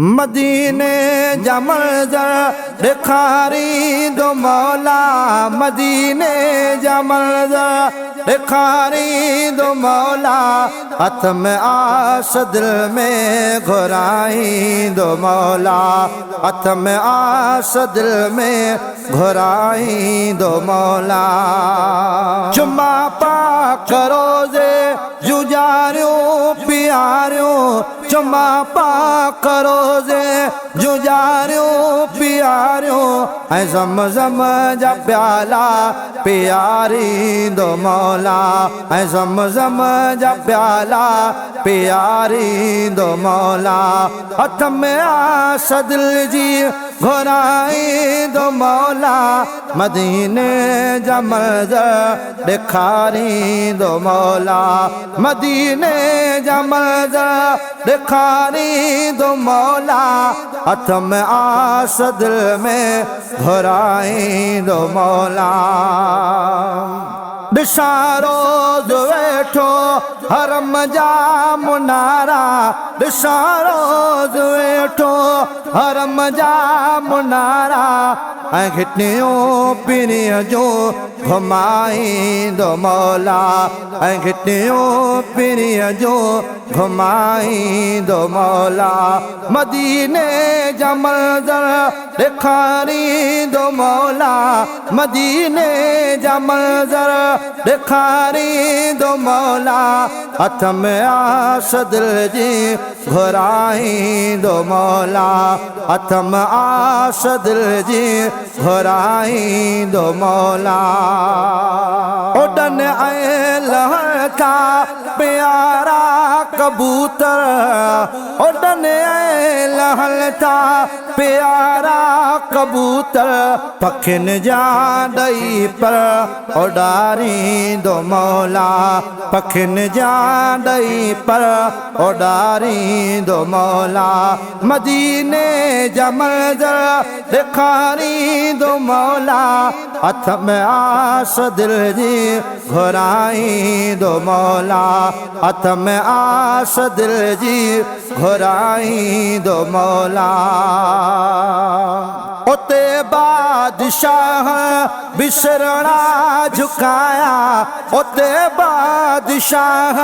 मदीने जा मंज़र ॾेखारी दो मौला, मदीने जा मंज़र ॾेखारी दो मौला, हथ में आस दिल में घुराई दो मौला, हथ में आस दिल में घुराई दो मौला। चुमा पाक रोज़े जुजारियों प्यारियों, चुमा पाक रोज़े जुजारियों प्यारियों, ऐं ज़मज़म जा प्याला प्यारी दो मौला, ऐं ज़मज़म जा प्याला प्यारी दो मौला, हथ में आस दिल जी घुराई दो मौला, मदीने जा मंज़र ॾेखारी दो मौला, मदीने जा मंज़र ॾेखारी दो मौला, हथ में आस दिल में घुराई दो मौला। ॾिसां रोज़ वेठो हरम जा मुनारा, ॾिसां रोज़ वेठो हरम जा मुनारा, ऐं घिटियूं पीरीअ जूं घुमाई दो मौला, ऐं घिटियूं पीरीअ जूं घुमाई दो मौला, मदीने जा मंज़र ॾेखारी दो मौला, मदीने जा मंज़र ॾेखारी दो मौला, हथ में आस दिल जी घुराई दो मौला, हथ में आस दिल जी घुराई दो मौला। उड़न ऐं लहका प्यारा कबूतर, उड़न ऐं लहलता प्यारा कबूतर, पखियुनि जा ॾई पर उॾारी दो मौला, पखियुनि जा ॾई पर उॾारी दो मौला, मदीने जा मंज़र ॾेखारी दो मौला, हथ में आस दिल जी घुराई दो मौला, हथ में आस दिल जी घुराई दो मौला। उते बादशाह बिसरना झुकाया, उते बादशाह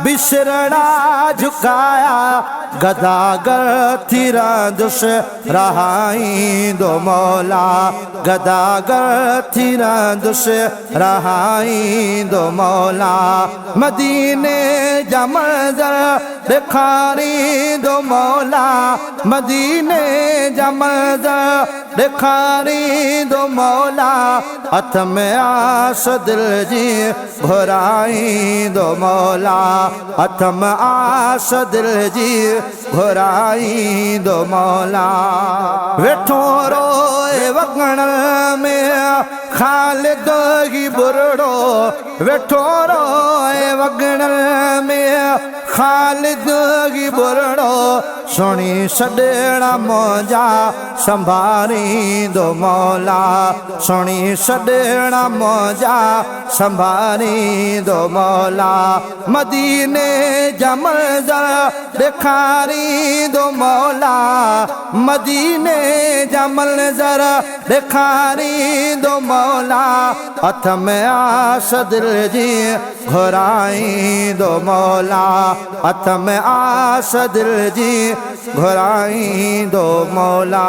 बिसरना झुकाया, गदागर थी रंदुसि रहाई दो मौला, गदागर थी रंदुसि रहाई दो मौला, मदीने जा मंज़र ॾेखारी दो मौला, मदीने जा मंज़र ॾेखारी दो मौला, हथ में आस दिल जी घुराई दो मौला, हथ में आस दिल जी घुराई दो मौला। वेठो रोए वगण में ख़ालिद ही बुरड़ो, वेठो रोए वगण में ख़ालिद ही बुरड़ो, सुणी सॾणा मौजा संभारी दो मौला, सुणी सॾणा मौजा संभारी दो मौला, मदीने जा मंज़र ॾेखारी दो मौला, मदीने जा मंज़र ॾेखारी दो मौला, हथ में आस दिल जी घुराई दो मौला, हथ में आस दिल जी घुराई दो मौला।